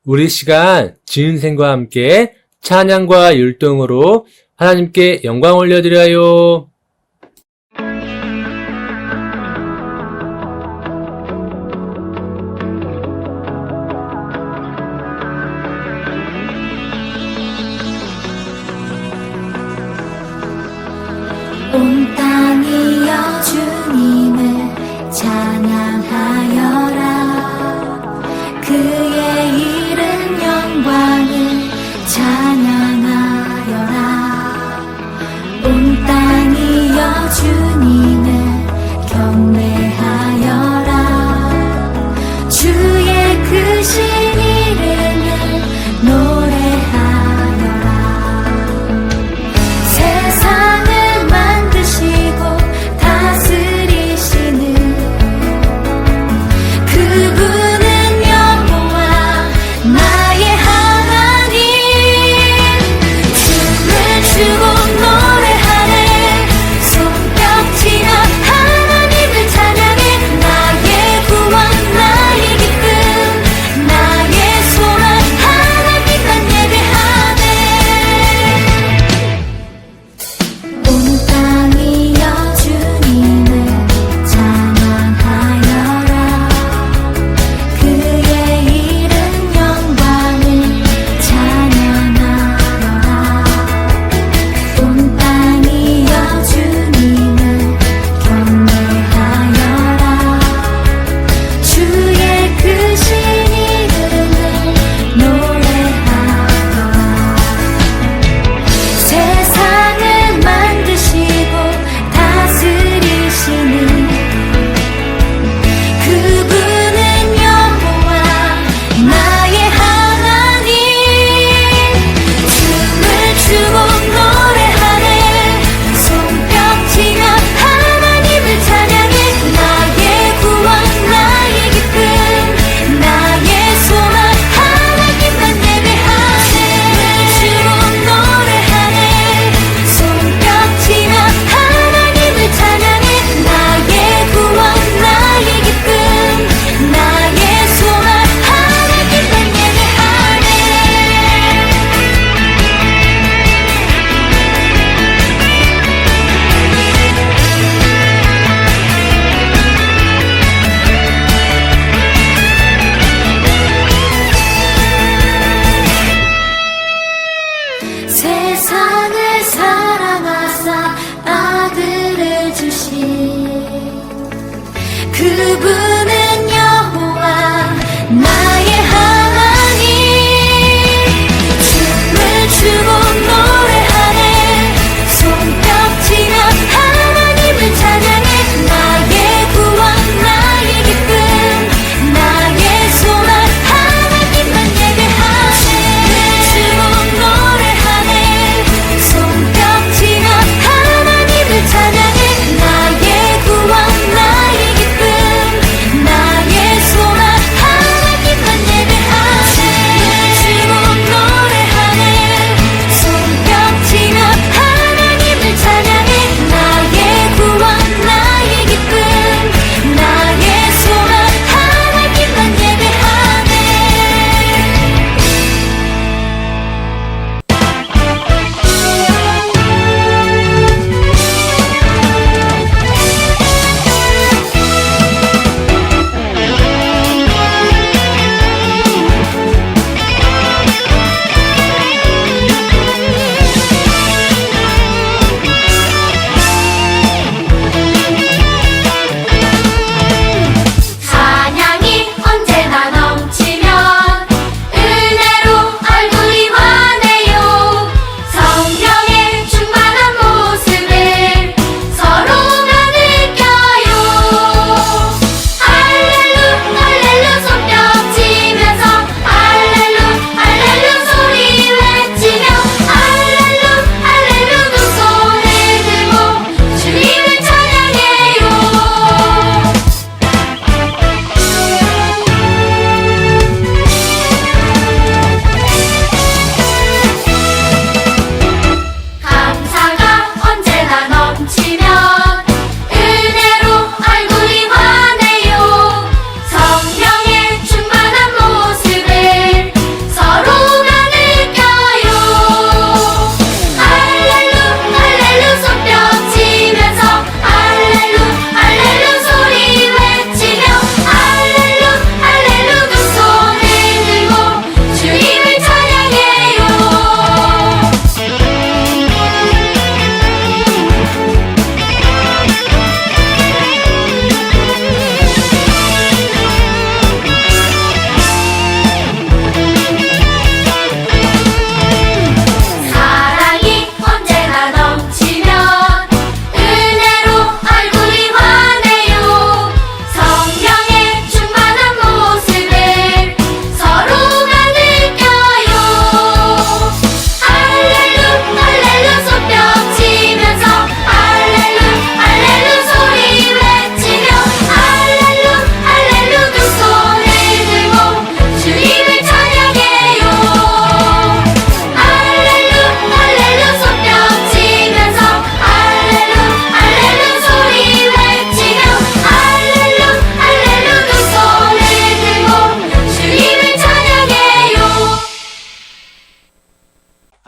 우리 시간 지은생과 함께 찬양과 율동으로 하나님께 영광 올려드려요. 온 땅이여 주님을 찬양하여라. 그의 이른 영광을 찬양하여라. 온 땅이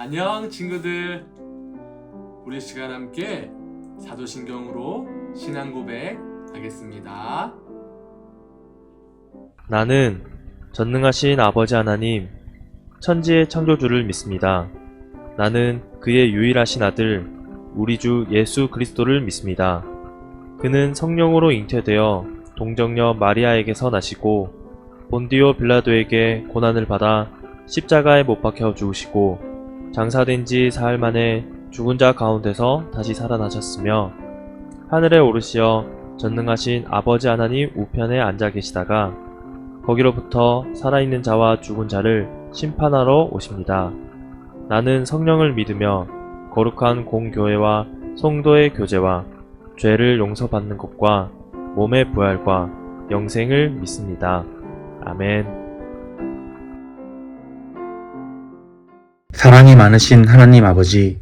안녕 친구들. 우리 시간 함께 사도신경으로 신앙 고백 하겠습니다. 나는 전능하신 아버지 하나님, 천지의 창조주를 믿습니다. 나는 그의 유일하신 아들, 우리 주 예수 그리스도를 믿습니다. 그는 성령으로 잉태되어 동정녀 마리아에게서 나시고 본디오 빌라도에게 고난을 받아 십자가에 못 박혀 죽으시고 장사된 지 사흘 만에 죽은 자 가운데서 다시 살아나셨으며 하늘에 오르시어 전능하신 아버지 하나님 우편에 앉아 계시다가 거기로부터 살아있는 자와 죽은 자를 심판하러 오십니다. 나는 성령을 믿으며 거룩한 공교회와 성도의 교제와 죄를 용서받는 것과 몸의 부활과 영생을 믿습니다. 아멘. 사랑이 많으신 하나님 아버지,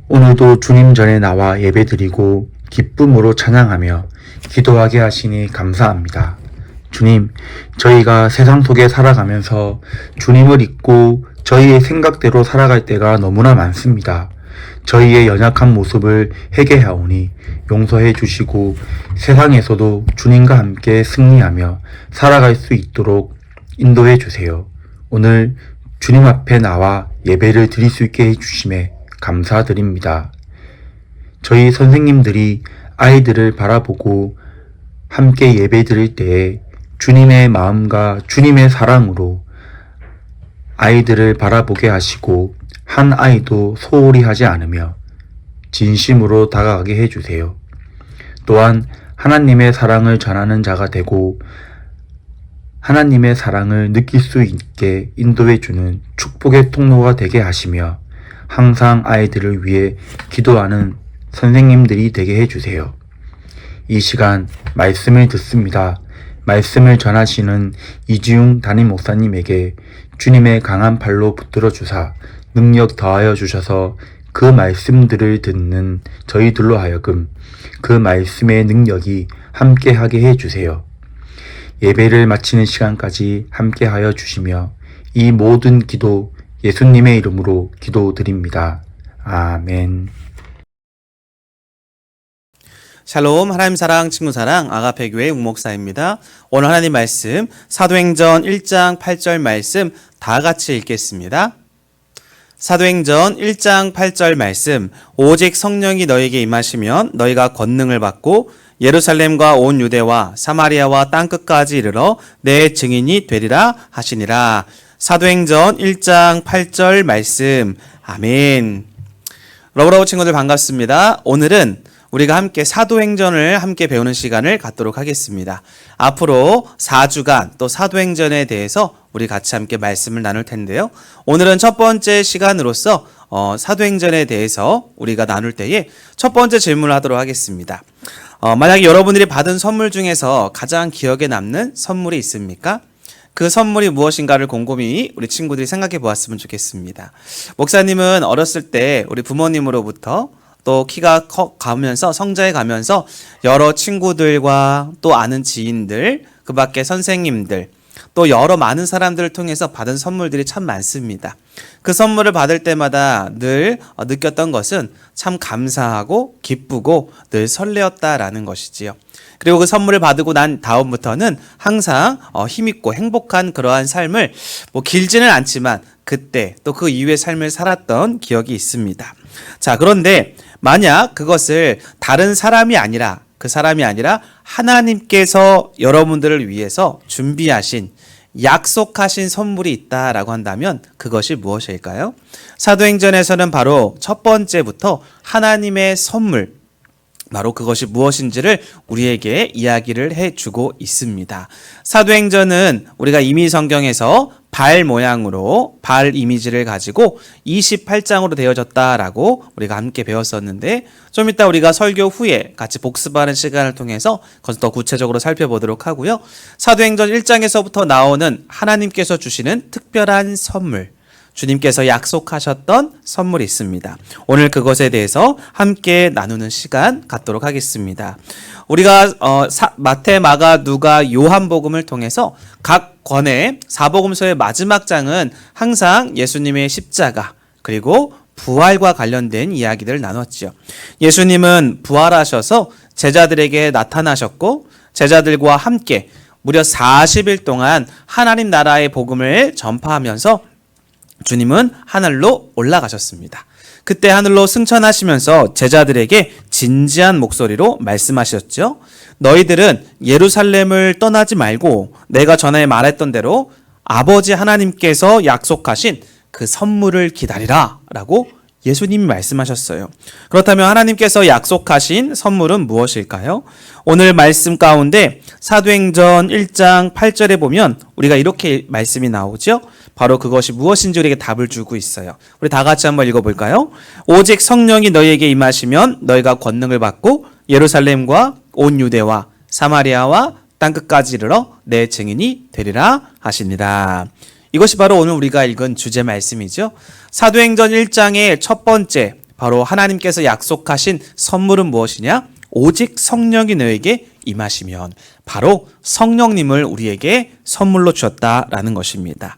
오늘도 주님 전에 나와 예배드리고 기쁨으로 찬양하며 기도하게 하시니 감사합니다. 주님, 저희가 세상 속에 살아가면서 주님을 잊고 저희의 생각대로 살아갈 때가 너무나 많습니다. 저희의 연약한 모습을 회개하오니 용서해 주시고 세상에서도 주님과 함께 승리하며 살아갈 수 있도록 인도해 주세요. 오늘 주님 앞에 나와 예배를 드릴 수 있게 해주심에 감사드립니다. 저희 선생님들이 아이들을 바라보고 함께 예배 드릴 때에 주님의 마음과 주님의 사랑으로 아이들을 바라보게 하시고 한 아이도 소홀히 하지 않으며 진심으로 다가가게 해주세요. 또한 하나님의 사랑을 전하는 자가 되고 하나님의 사랑을 느낄 수 있게 인도해주는 축복의 통로가 되게 하시며 항상 아이들을 위해 기도하는 선생님들이 되게 해주세요. 이 시간 말씀을 듣습니다. 말씀을 전하시는 이지웅 담임 목사님에게 주님의 강한 팔로 붙들어 주사 능력 더하여 주셔서 그 말씀들을 듣는 저희들로 하여금 그 말씀의 능력이 함께하게 해주세요. 예배를 마치는 시간까지 함께하여 주시며 이 모든 기도 예수님의 이름으로 기도드립니다. 아멘. 샬롬, 하나님 사랑, 친구 사랑, 아가페교회 웅목사입니다. 오늘 하나님 말씀 사도행전 1장 8절 말씀 다 같이 읽겠습니다. 사도행전 1장 8절 말씀, 오직 성령이 너에게 임하시면 너희가 권능을 받고 예루살렘과 온 유대와 사마리아와 땅끝까지 이르러 내 증인이 되리라 하시니라. 사도행전 1장 8절 말씀. 아멘. 러브러브 친구들 반갑습니다. 오늘은 우리가 함께 사도행전을 함께 배우는 시간을 갖도록 하겠습니다. 앞으로 4주간 또 사도행전에 대해서 우리 같이 함께 말씀을 나눌 텐데요. 오늘은 첫 번째 시간으로서 사도행전에 대해서 우리가 나눌 때에 첫 번째 질문을 하도록 하겠습니다. 만약에 여러분들이 받은 선물 중에서 가장 기억에 남는 선물이 있습니까? 그 선물이 무엇인가를 곰곰이 우리 친구들이 생각해 보았으면 좋겠습니다. 목사님은 어렸을 때 우리 부모님으로부터 또 키가 가면서 성장해 가면서 여러 친구들과 또 아는 지인들, 그 밖에 선생님들, 또 여러 많은 사람들을 통해서 받은 선물들이 참 많습니다. 그 선물을 받을 때마다 늘 느꼈던 것은 참 감사하고 기쁘고 늘 설레었다라는 것이지요. 그리고 그 선물을 받고 난 다음부터는 항상 힘있고 행복한 그러한 삶을 길지는 않지만 그때 또 그 이후의 삶을 살았던 기억이 있습니다. 자, 그런데 만약 그것을 다른 사람이 아니라 그 사람이 아니라 하나님께서 여러분들을 위해서 준비하신 약속하신 선물이 있다라고 한다면 그것이 무엇일까요? 사도행전에서는 바로 첫 번째부터 하나님의 선물, 바로 그것이 무엇인지를 우리에게 이야기를 해주고 있습니다. 사도행전은 우리가 이미 성경에서 발 모양으로 발 이미지를 가지고 28장으로 되어졌다라고 우리가 함께 배웠었는데 좀 이따 우리가 설교 후에 같이 복습하는 시간을 통해서 그것을 더 구체적으로 살펴보도록 하고요. 사도행전 1장에서부터 나오는 하나님께서 주시는 특별한 선물, 주님께서 약속하셨던 선물이 있습니다. 오늘 그것에 대해서 함께 나누는 시간 갖도록 하겠습니다. 우리가 마태, 마가, 누가, 요한복음을 통해서 각 권의 사복음서의 마지막 장은 항상 예수님의 십자가 그리고 부활과 관련된 이야기들을 나눴죠. 예수님은 부활하셔서 제자들에게 나타나셨고 제자들과 함께 무려 40일 동안 하나님 나라의 복음을 전파하면서 주님은 하늘로 올라가셨습니다. 그때 하늘로 승천하시면서 제자들에게 진지한 목소리로 말씀하셨죠. 너희들은 예루살렘을 떠나지 말고 내가 전에 말했던 대로 아버지 하나님께서 약속하신 그 선물을 기다리라 라고 예수님이 말씀하셨어요. 그렇다면 하나님께서 약속하신 선물은 무엇일까요? 오늘 말씀 가운데 사도행전 1장 8절에 보면 우리가 이렇게 말씀이 나오죠. 바로 그것이 무엇인지 우리에게 답을 주고 있어요. 우리 다 같이 한번 읽어볼까요? 오직 성령이 너희에게 임하시면 너희가 권능을 받고 예루살렘과 온 유대와 사마리아와 땅끝까지 이르러 내 증인이 되리라 하시니라. 이것이 바로 오늘 우리가 읽은 주제 말씀이죠. 사도행전 1장의 첫 번째, 바로 하나님께서 약속하신 선물은 무엇이냐? 오직 성령이 너에게 임하시면, 바로 성령님을 우리에게 선물로 주었다라는 것입니다.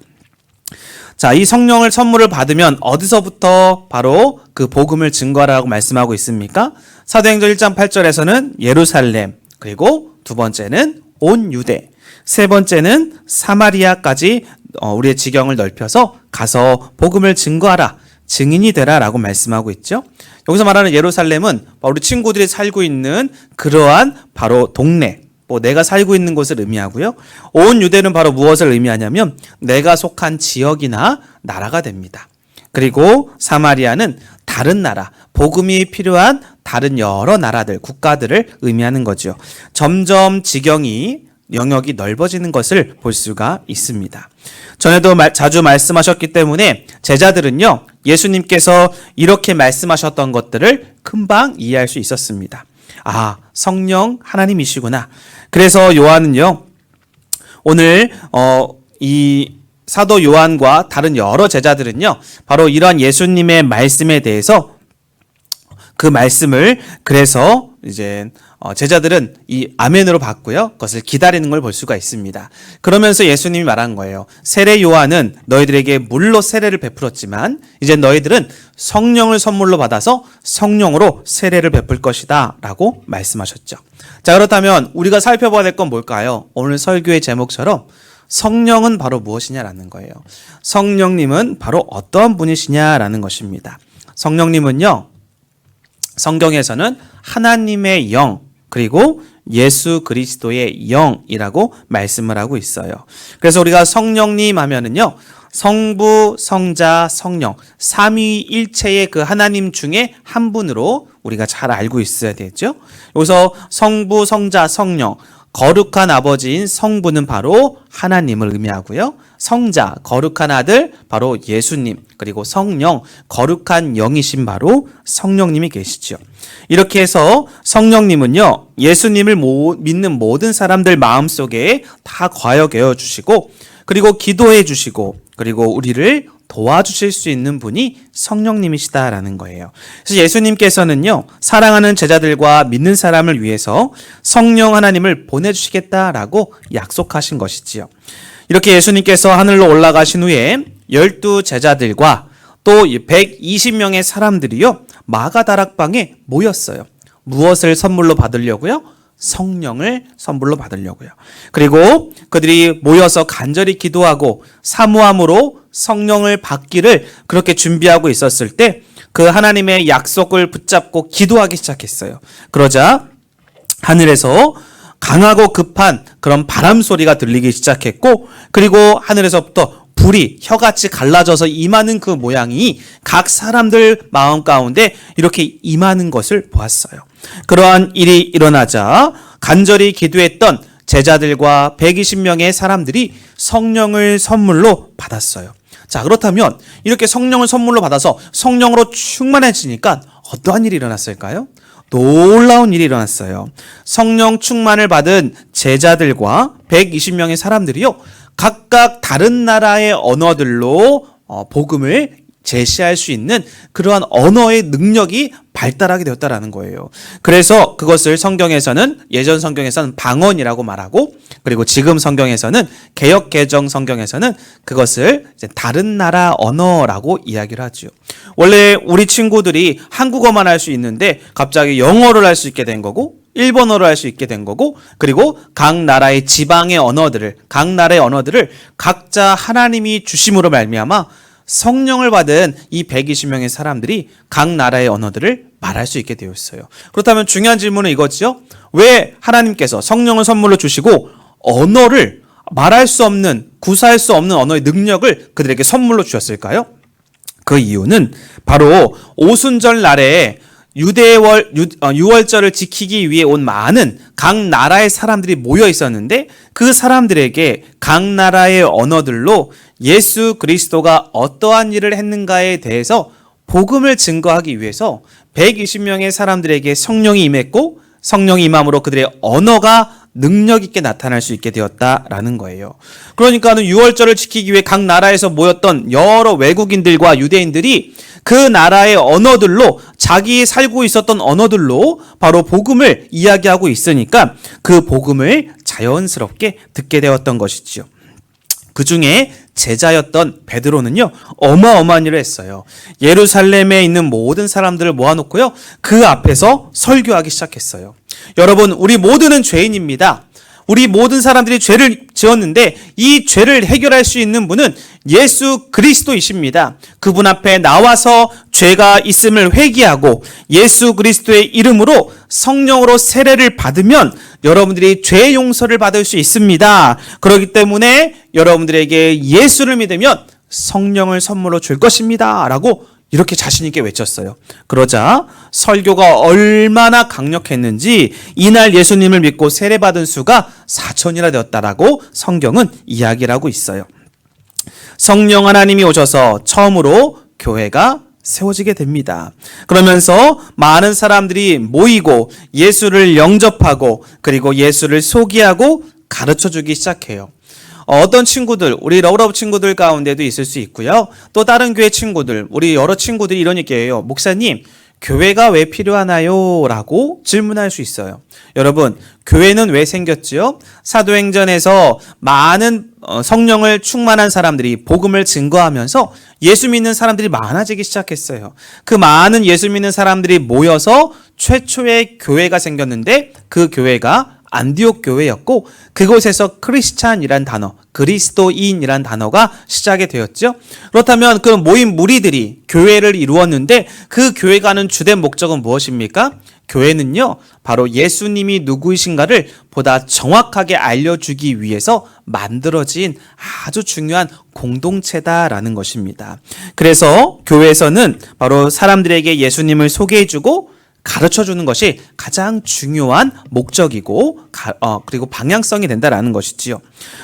자, 이 성령을 선물을 받으면 어디서부터 바로 그 복음을 증거하라고 말씀하고 있습니까? 사도행전 1장 8절에서는 예루살렘, 그리고 두 번째는 온 유대, 세 번째는 사마리아까지 우리의 지경을 넓혀서 가서 복음을 증거하라, 증인이 되라라고 말씀하고 있죠. 여기서 말하는 예루살렘은 우리 친구들이 살고 있는 그러한 바로 동네, 내가 살고 있는 곳을 의미하고요. 온 유대는 바로 무엇을 의미하냐면 내가 속한 지역이나 나라가 됩니다. 그리고 사마리아는 다른 나라, 복음이 필요한 다른 여러 나라들, 국가들을 의미하는 거죠. 점점 지경이 영역이 넓어지는 것을 볼 수가 있습니다. 전에도 자주 말씀하셨기 때문에 제자들은요, 예수님께서 이렇게 말씀하셨던 것들을 금방 이해할 수 있었습니다. 아, 성령 하나님이시구나. 그래서 요한은요, 오늘 이 사도 요한과 다른 여러 제자들은요, 바로 이러한 예수님의 말씀에 대해서 그 말씀을 그래서 이제 제자들은 이 아멘으로 받고요, 그것을 기다리는 걸 볼 수가 있습니다. 그러면서 예수님이 말한 거예요. 세례 요한은 너희들에게 물로 세례를 베풀었지만 이제 너희들은 성령을 선물로 받아서 성령으로 세례를 베풀 것이다 라고 말씀하셨죠. 자, 그렇다면 우리가 살펴봐야 될 건 뭘까요? 오늘 설교의 제목처럼 성령은 바로 무엇이냐라는 거예요. 성령님은 바로 어떤 분이시냐라는 것입니다. 성령님은요, 성경에서는 하나님의 영, 그리고 예수 그리스도의 영이라고 말씀을 하고 있어요. 그래서 우리가 성령님 하면은요, 성부, 성자, 성령, 삼위일체의 그 하나님 중에 한 분으로 우리가 잘 알고 있어야 되죠. 여기서 성부, 성자, 성령, 거룩한 아버지인 성부는 바로 하나님을 의미하고요. 성자, 거룩한 아들, 바로 예수님, 그리고 성령, 거룩한 영이신 바로 성령님이 계시죠. 이렇게 해서 성령님은요, 예수님을 믿는 모든 사람들 마음속에 다 거하여 주시고, 그리고 기도해 주시고, 그리고 우리를 도와주실 수 있는 분이 성령님이시다라는 거예요. 그래서 예수님께서는요, 사랑하는 제자들과 믿는 사람을 위해서 성령 하나님을 보내주시겠다라고 약속하신 것이지요. 이렇게 예수님께서 하늘로 올라가신 후에 12 제자들과 또 120명의 사람들이요, 마가다락방에 모였어요. 무엇을 선물로 받으려고요? 성령을 선물로 받으려고요. 그리고 그들이 모여서 간절히 기도하고 사모함으로 성령을 받기를 그렇게 준비하고 있었을 때 그 하나님의 약속을 붙잡고 기도하기 시작했어요. 그러자 하늘에서 강하고 급한 그런 바람 소리가 들리기 시작했고, 그리고 하늘에서부터 불이 혀같이 갈라져서 임하는 그 모양이 각 사람들 마음 가운데 이렇게 임하는 것을 보았어요. 그러한 일이 일어나자 간절히 기도했던 제자들과 120명의 사람들이 성령을 선물로 받았어요. 자, 그렇다면 이렇게 성령을 선물로 받아서 성령으로 충만해지니까 어떠한 일이 일어났을까요? 놀라운 일이 일어났어요. 성령 충만을 받은 제자들과 120명의 사람들이요, 각각 다른 나라의 언어들로 복음을 제시할 수 있는 그러한 언어의 능력이 발달하게 되었다라는 거예요. 그래서 그것을 성경에서는, 예전 성경에서는 방언이라고 말하고, 그리고 지금 성경에서는, 개역 개정 성경에서는 그것을 이제 다른 나라 언어라고 이야기를 하죠. 원래 우리 친구들이 한국어만 할 수 있는데 갑자기 영어를 할 수 있게 된 거고, 일본어를 할 수 있게 된 거고, 그리고 각 나라의 지방의 언어들을, 각 나라의 언어들을 각자 하나님이 주심으로 말미암아 성령을 받은 이 120명의 사람들이 각 나라의 언어들을 말할 수 있게 되었어요. 그렇다면 중요한 질문은 이거죠. 왜 하나님께서 성령을 선물로 주시고 언어를 말할 수 없는, 구사할 수 없는 언어의 능력을 그들에게 선물로 주셨을까요? 그 이유는 바로 오순절 날에 유월절을 지키기 위해 온 많은 각 나라의 사람들이 모여 있었는데, 그 사람들에게 각 나라의 언어들로 예수 그리스도가 어떠한 일을 했는가에 대해서 복음을 증거하기 위해서 120명의 사람들에게 성령이 임했고, 성령이 임함으로 그들의 언어가 능력 있게 나타날 수 있게 되었다라는 거예요. 그러니까는 유월절을 지키기 위해 각 나라에서 모였던 여러 외국인들과 유대인들이 그 나라의 언어들로, 자기 살고 있었던 언어들로 바로 복음을 이야기하고 있으니까 그 복음을 자연스럽게 듣게 되었던 것이지요. 그 중에 제자였던 베드로는요, 어마어마한 일을 했어요. 예루살렘에 있는 모든 사람들을 모아놓고요, 그 앞에서 설교하기 시작했어요. 여러분, 우리 모두는 죄인입니다. 우리 모든 사람들이 죄를 지었는데 이 죄를 해결할 수 있는 분은 예수 그리스도이십니다. 그분 앞에 나와서 죄가 있음을 회개하고 예수 그리스도의 이름으로 성령으로 세례를 받으면 여러분들이 죄 용서를 받을 수 있습니다. 그렇기 때문에 여러분들에게 예수를 믿으면 성령을 선물로 줄 것입니다. 라고 이렇게 자신 있게 외쳤어요. 그러자 설교가 얼마나 강력했는지 이날 예수님을 믿고 세례받은 수가 4천이나 되었다라고 성경은 이야기를 하고 있어요. 성령 하나님이 오셔서 처음으로 교회가 세워지게 됩니다. 그러면서 많은 사람들이 모이고 예수를 영접하고, 그리고 예수를 소개하고 가르쳐주기 시작해요. 어떤 친구들, 우리 러브러브 친구들 가운데도 있을 수 있고요. 또 다른 교회 친구들, 우리 여러 친구들이 이런 얘기해요. 목사님, 교회가 왜 필요하나요? 라고 질문할 수 있어요. 여러분, 교회는 왜 생겼지요? 사도행전에서 많은 성령을 충만한 사람들이 복음을 증거하면서 예수 믿는 사람들이 많아지기 시작했어요. 그 많은 예수 믿는 사람들이 모여서 최초의 교회가 생겼는데, 그 교회가 안디옥 교회였고, 그곳에서 크리스찬이란 단어, 그리스도인이란 단어가 시작이 되었죠. 그렇다면 그 모인 무리들이 교회를 이루었는데, 그 교회가 하는 주된 목적은 무엇입니까? 교회는요, 바로 예수님이 누구이신가를 보다 정확하게 알려주기 위해서 만들어진 아주 중요한 공동체다라는 것입니다. 그래서 교회에서는 바로 사람들에게 예수님을 소개해주고 가르쳐주는 것이 가장 중요한 목적이고, 그리고 방향성이 된다라는 것이지요.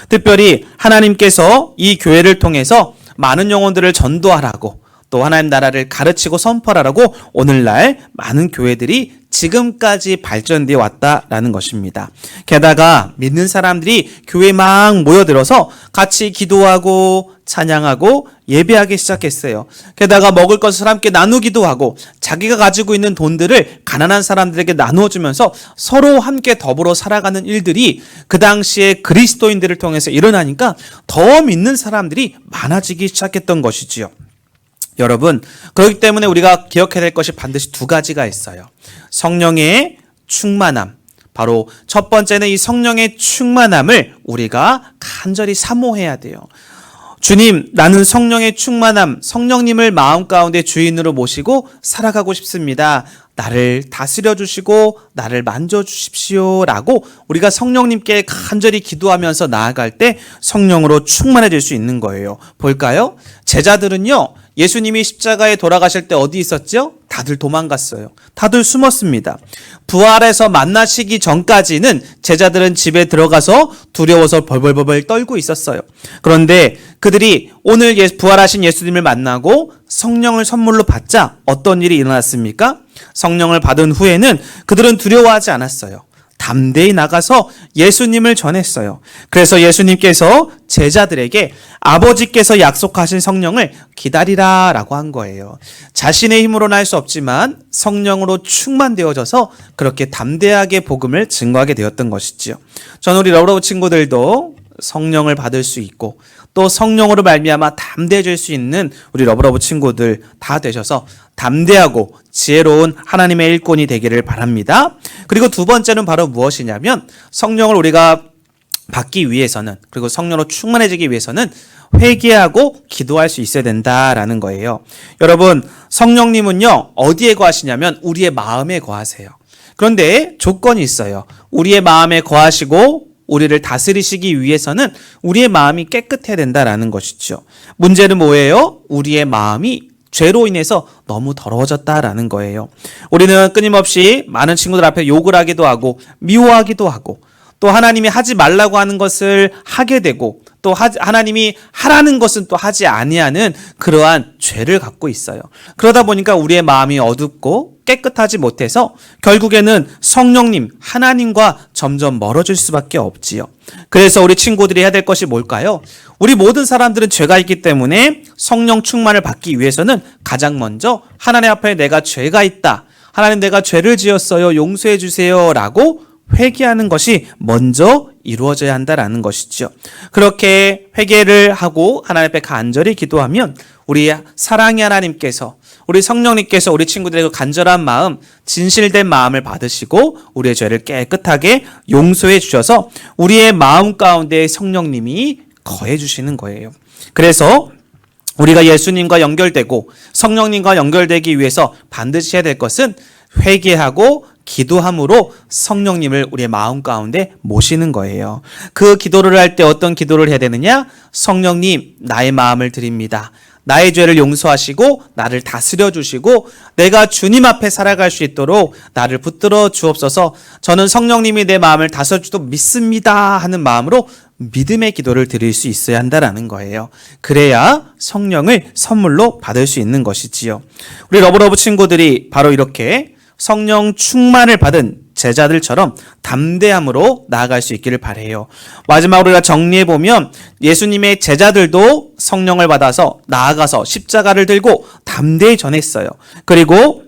특별히 하나님께서 이 교회를 통해서 많은 영혼들을 전도하라고, 또 하나님 나라를 가르치고 선포하라고 오늘날 많은 교회들이 지금까지 발전되어 왔다라는 것입니다. 게다가 믿는 사람들이 교회에 막 모여들어서 같이 기도하고 찬양하고 예배하기 시작했어요. 게다가 먹을 것을 함께 나누기도 하고, 자기가 가지고 있는 돈들을 가난한 사람들에게 나누어주면서 서로 함께 더불어 살아가는 일들이 그 당시에 그리스도인들을 통해서 일어나니까 더 믿는 사람들이 많아지기 시작했던 것이지요. 여러분, 그렇기 때문에 우리가 기억해야 될 것이 반드시 두 가지가 있어요. 성령의 충만함. 바로 첫 번째는 이 성령의 충만함을 우리가 간절히 사모해야 돼요. 주님, 나는 성령의 충만함, 성령님을 마음 가운데 주인으로 모시고 살아가고 싶습니다. 나를 다스려 주시고 나를 만져 주십시오 라고 우리가 성령님께 간절히 기도하면서 나아갈 때 성령으로 충만해질 수 있는 거예요. 볼까요? 제자들은요, 예수님이 십자가에 돌아가실 때 어디 있었죠? 다들 도망갔어요. 다들 숨었습니다. 부활해서 만나시기 전까지는 제자들은 집에 들어가서 두려워서 벌벌벌 떨고 있었어요. 그런데 그들이 오늘 부활하신 예수님을 만나고 성령을 선물로 받자 어떤 일이 일어났습니까? 성령을 받은 후에는 그들은 두려워하지 않았어요. 담대히 나가서 예수님을 전했어요. 그래서 예수님께서 제자들에게 아버지께서 약속하신 성령을 기다리라 라고 한 거예요. 자신의 힘으로는 할 수 없지만 성령으로 충만되어져서 그렇게 담대하게 복음을 증거하게 되었던 것이지요. 저는 우리 러브러브 친구들도 성령을 받을 수 있고 또 성령으로 말미암아 담대해질 수 있는 우리 러브러브 친구들 다 되셔서 담대하고 지혜로운 하나님의 일꾼이 되기를 바랍니다. 그리고 두 번째는 바로 무엇이냐면 성령을 우리가 받기 위해서는 그리고 성령으로 충만해지기 위해서는 회개하고 기도할 수 있어야 된다라는 거예요. 여러분 성령님은요 어디에 거하시냐면 우리의 마음에 거하세요. 그런데 조건이 있어요. 우리의 마음에 거하시고 우리를 다스리시기 위해서는 우리의 마음이 깨끗해야 된다라는 것이죠. 문제는 뭐예요? 우리의 마음이 죄로 인해서 너무 더러워졌다라는 거예요. 우리는 끊임없이 많은 친구들 앞에 욕을 하기도 하고 미워하기도 하고 또 하나님이 하지 말라고 하는 것을 하게 되고 또 하나님이 하라는 것은 또 하지 아니하는 그러한 죄를 갖고 있어요. 그러다 보니까 우리의 마음이 어둡고 깨끗하지 못해서 결국에는 성령님, 하나님과 점점 멀어질 수밖에 없지요. 그래서 우리 친구들이 해야 될 것이 뭘까요? 우리 모든 사람들은 죄가 있기 때문에 성령 충만을 받기 위해서는 가장 먼저 하나님 앞에 내가 죄가 있다. 하나님 내가 죄를 지었어요. 용서해 주세요. 라고 회개하는 것이 먼저 이루어져야 한다라는 것이죠. 그렇게 회개를 하고 하나님 앞에 간절히 기도하면 우리 사랑의 하나님께서 우리 성령님께서 우리 친구들의 간절한 마음, 진실된 마음을 받으시고 우리의 죄를 깨끗하게 용서해 주셔서 우리의 마음 가운데 성령님이 거해 주시는 거예요. 그래서 우리가 예수님과 연결되고 성령님과 연결되기 위해서 반드시 해야 될 것은 회개하고 기도함으로 성령님을 우리의 마음 가운데 모시는 거예요. 그 기도를 할 때 어떤 기도를 해야 되느냐? 성령님, 나의 마음을 드립니다. 나의 죄를 용서하시고 나를 다스려 주시고 내가 주님 앞에 살아갈 수 있도록 나를 붙들어 주옵소서. 저는 성령님이 내 마음을 다스려 주도록 믿습니다 하는 마음으로 믿음의 기도를 드릴 수 있어야 한다라는 거예요. 그래야 성령을 선물로 받을 수 있는 것이지요. 우리 러브러브 친구들이 바로 이렇게 성령 충만을 받은 제자들처럼 담대함으로 나아갈 수 있기를 바라요. 마지막으로 우리가 정리해보면 예수님의 제자들도 성령을 받아서 나아가서 십자가를 들고 담대히 전했어요. 그리고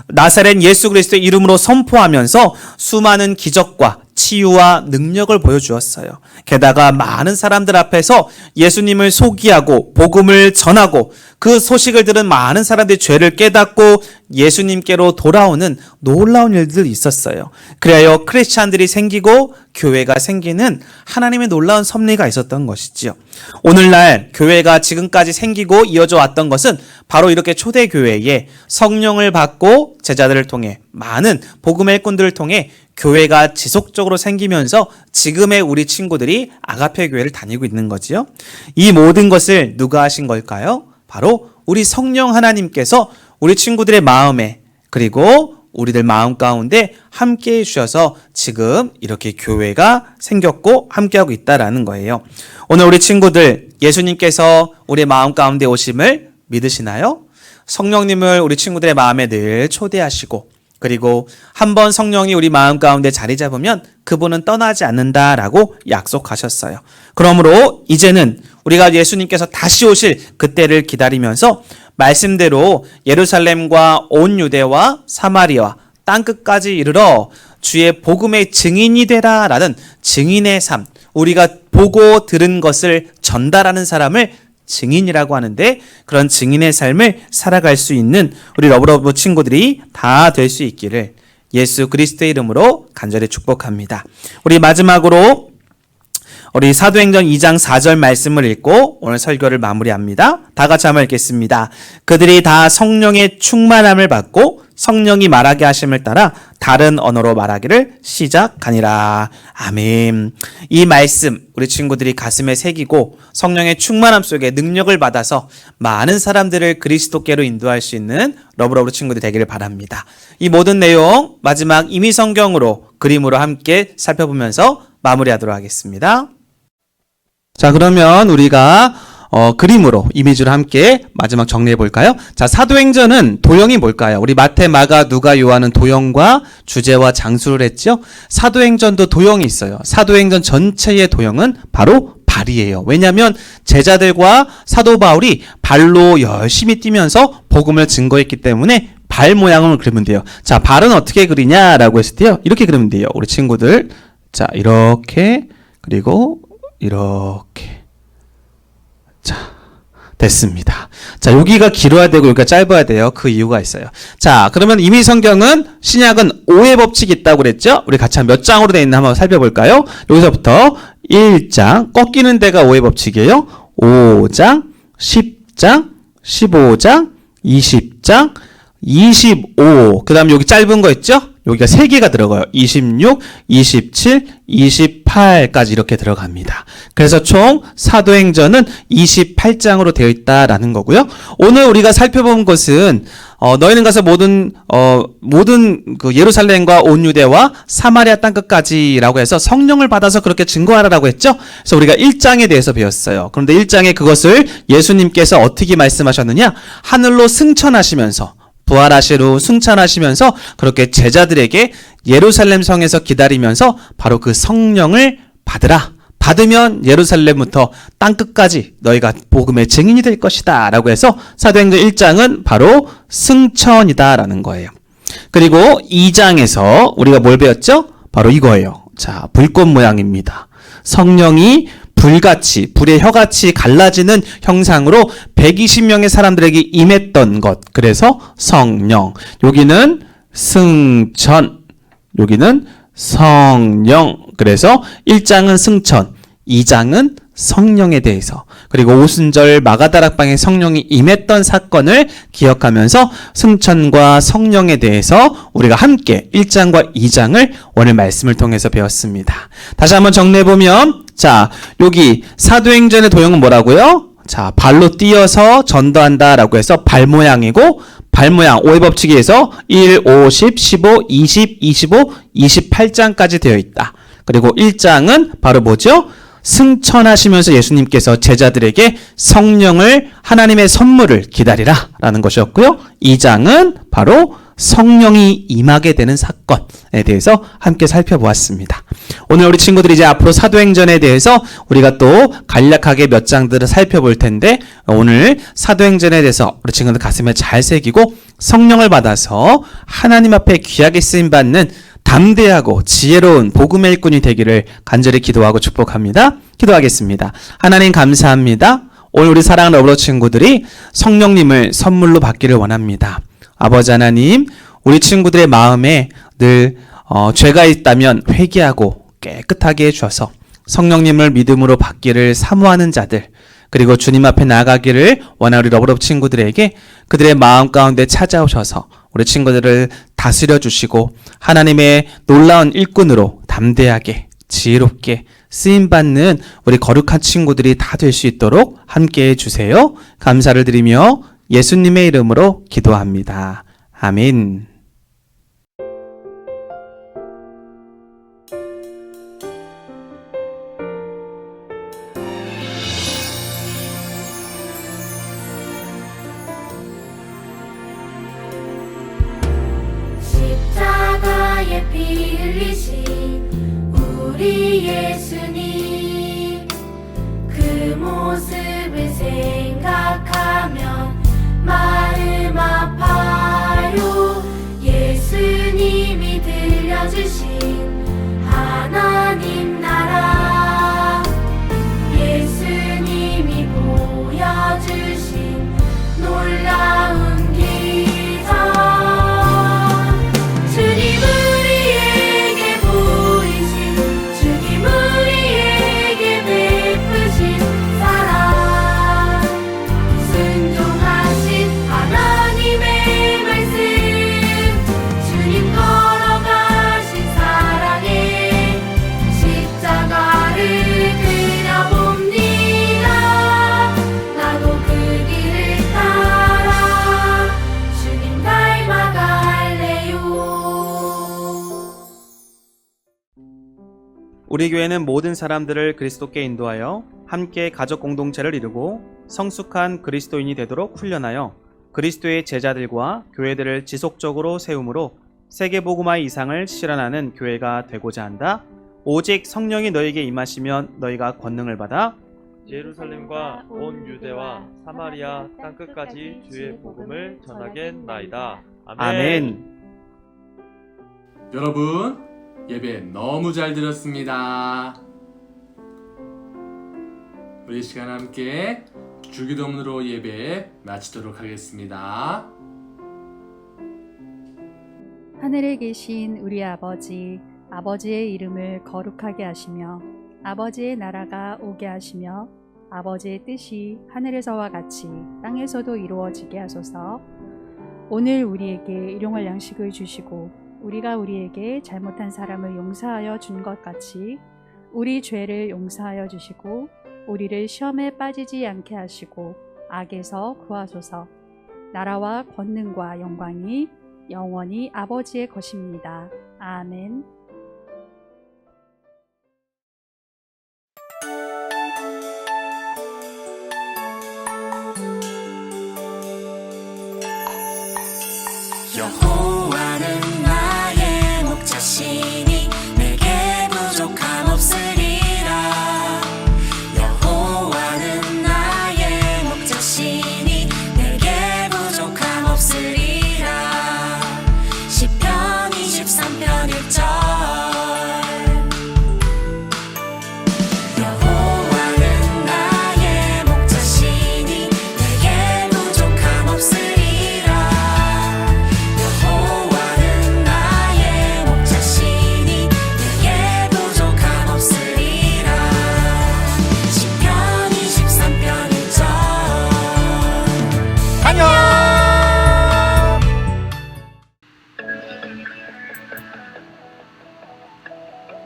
나사렛 예수 그리스도의 이름으로 선포하면서 수많은 기적과 치유와 능력을 보여주었어요. 게다가 많은 사람들 앞에서 예수님을 소개하고 복음을 전하고 그 소식을 들은 많은 사람들이 죄를 깨닫고 예수님께로 돌아오는 놀라운 일들이 있었어요. 그래야 크리스찬들이 생기고 교회가 생기는 하나님의 놀라운 섭리가 있었던 것이지요. 오늘날 교회가 지금까지 생기고 이어져 왔던 것은 바로 이렇게 초대교회에 성령을 받고 제자들을 통해 많은 복음의 일꾼들을 통해 교회가 지속적으로 생기면서 지금의 우리 친구들이 아가페 교회를 다니고 있는 거지요. 이 모든 것을 누가 하신 걸까요? 바로 우리 성령 하나님께서 우리 친구들의 마음에 그리고 우리들 마음 가운데 함께 해주셔서 지금 이렇게 교회가 생겼고 함께하고 있다라는 거예요. 오늘 우리 친구들 예수님께서 우리 마음 가운데 오심을 믿으시나요? 성령님을 우리 친구들의 마음에 늘 초대하시고 그리고 한번 성령이 우리 마음 가운데 자리 잡으면 그분은 떠나지 않는다라고 약속하셨어요. 그러므로 이제는 우리가 예수님께서 다시 오실 그때를 기다리면서 말씀대로 예루살렘과 온 유대와 사마리아 땅끝까지 이르러 주의 복음의 증인이 되라 라는 증인의 삶, 우리가 보고 들은 것을 전달하는 사람을 증인이라고 하는데 그런 증인의 삶을 살아갈 수 있는 우리 러브러브 친구들이 다 될 수 있기를 예수 그리스도의 이름으로 간절히 축복합니다. 우리 마지막으로 우리 사도행전 2장 4절 말씀을 읽고 오늘 설교를 마무리합니다. 다 같이 한번 읽겠습니다. 그들이 다 성령의 충만함을 받고 성령이 말하게 하심을 따라 다른 언어로 말하기를 시작하니라. 아멘. 이 말씀 우리 친구들이 가슴에 새기고 성령의 충만함 속에 능력을 받아서 많은 사람들을 그리스도께로 인도할 수 있는 러브러브 친구들이 되기를 바랍니다. 이 모든 내용 마지막 임의 성경으로 그림으로 함께 살펴보면서 마무리하도록 하겠습니다. 자, 그러면 우리가 그림으로 이미지로 함께 마지막 정리해 볼까요? 자, 사도행전은 도형이 뭘까요? 우리 마태, 마가, 누가, 요한은 도형과 주제와 장수를 했죠. 사도행전도 도형이 있어요. 사도행전 전체의 도형은 바로 발이에요. 왜냐하면 제자들과 사도 바울이 발로 열심히 뛰면서 복음을 증거했기 때문에 발 모양을 그리면 돼요. 자, 발은 어떻게 그리냐라고 했을 때요. 이렇게 그리면 돼요. 우리 친구들. 자, 이렇게 그리고 이렇게. 자, 됐습니다. 자, 여기가 길어야 되고 여기가 짧아야 돼요. 그 이유가 있어요. 자, 그러면 이미 성경은 신약은 5의 법칙이 있다고 그랬죠? 우리 같이 몇 장으로 되어 있나 한번 살펴볼까요? 여기서부터 1장, 꺾이는 데가 5의 법칙이에요. 5장, 10장, 15장, 20장, 25. 그 다음 여기 짧은 거 있죠? 여기가 3개가 들어가요. 26, 27, 28까지 이렇게 들어갑니다. 그래서 총 사도행전은 28장으로 되어 있다라는 거고요. 오늘 우리가 살펴본 것은 너희는 가서 모든 그 예루살렘과 온 유대와 사마리아 땅끝까지라고 해서 성령을 받아서 그렇게 증거하라라고 했죠. 그래서 우리가 1장에 대해서 배웠어요. 그런데 1장에 그것을 예수님께서 어떻게 말씀하셨느냐? 하늘로 승천하시면서 부활하시로 승천하시면서 그렇게 제자들에게 예루살렘 성에서 기다리면서 바로 그 성령을 받으라. 받으면 예루살렘부터 땅끝까지 너희가 복음의 증인이 될 것이다 라고 해서 사도행전 1장은 바로 승천이다 라는 거예요. 그리고 2장에서 우리가 뭘 배웠죠? 바로 이거예요. 자, 불꽃 모양입니다. 성령이 불같이, 불의 혀같이 갈라지는 형상으로 120명의 사람들에게 임했던 것. 그래서 성령. 여기는 승천. 여기는 성령. 그래서 1장은 승천, 2장은 성령에 대해서, 그리고 오순절 마가다락방에 성령이 임했던 사건을 기억하면서 승천과 성령에 대해서 우리가 함께 1장과 2장을 오늘 말씀을 통해서 배웠습니다. 다시 한번 정리해보면, 자, 여기 사도행전의 도형은 뭐라고요? 자, 발로 뛰어서 전도한다 라고 해서 발 모양이고, 발 모양 5의 법칙에서 1, 5, 10, 15, 20, 25, 28장까지 되어 있다. 그리고 1장은 바로 뭐죠? 승천하시면서 예수님께서 제자들에게 성령을, 하나님의 선물을 기다리라 라는 것이었고요. 2장은 바로 성령이 임하게 되는 사건에 대해서 함께 살펴보았습니다. 오늘 우리 친구들이 이제 앞으로 사도행전에 대해서 우리가 또 간략하게 몇 장들을 살펴볼 텐데, 오늘 사도행전에 대해서 우리 친구들 가슴에 잘 새기고 성령을 받아서 하나님 앞에 귀하게 쓰임받는 담대하고 지혜로운 복음의 일꾼이 되기를 간절히 기도하고 축복합니다. 기도하겠습니다. 하나님 감사합니다. 오늘 우리 사랑하는 어버로 친구들이 성령님을 선물로 받기를 원합니다. 아버지 하나님, 우리 친구들의 마음에 늘 죄가 있다면 회개하고 깨끗하게 해주셔서 성령님을 믿음으로 받기를 사모하는 자들, 그리고 주님 앞에 나아가기를 원하는 우리 러브러브 친구들에게 그들의 마음 가운데 찾아오셔서 우리 친구들을 다스려 주시고 하나님의 놀라운 일꾼으로 담대하게 지혜롭게 쓰임받는 우리 거룩한 친구들이 다 될 수 있도록 함께해 주세요. 감사를 드리며 예수님의 이름으로 기도합니다. 아멘. 십자가에 피 흘리신 우리 예수님, 그 모습을 생각하면 마음 아파요. 예수님이 들려주신 하나님 나라, 예수님이 보여주신 놀라운 기적, 주님 우리에게 보이신, 주님 우리에게 베푸신 사랑, 순종하신 하나님의 말씀, 주님 걸어가신 사랑에 십자가를 그려봅니다. 나도 그 길을 따라 주님 닮아갈래요. 우리 교회는 모든 사람들을 그리스도께 인도하여 함께 가족 공동체를 이루고 성숙한 그리스도인이 되도록 훈련하여 그리스도의 제자들과 교회들을 지속적으로 세움으로 세계복음화의 이상을 실현하는 교회가 되고자 한다. 오직 성령이 너에게 임하시면 너희가 권능을 받아 예루살렘과 온 유대와 사마리아 땅끝까지 주의 복음을 전하겠나이다. 아멘. 여러분, 예배 너무 잘 드렸습니다. 우리 시간 함께 주기도문으로 예배 마치도록 하겠습니다. 하늘에 계신 우리 아버지, 아버지의 이름을 거룩하게 하시며 아버지의 나라가 오게 하시며 아버지의 뜻이 하늘에서와 같이 땅에서도 이루어지게 하소서. 오늘 우리에게 일용할 양식을 주시고 우리가 우리에게 잘못한 사람을 용서하여 준 것 같이 우리 죄를 용서하여 주시고 우리를 시험에 빠지지 않게 하시고 악에서 구하소서. 나라와 권능과 영광이 영원히 아버지의 것입니다. 아멘. 여호와는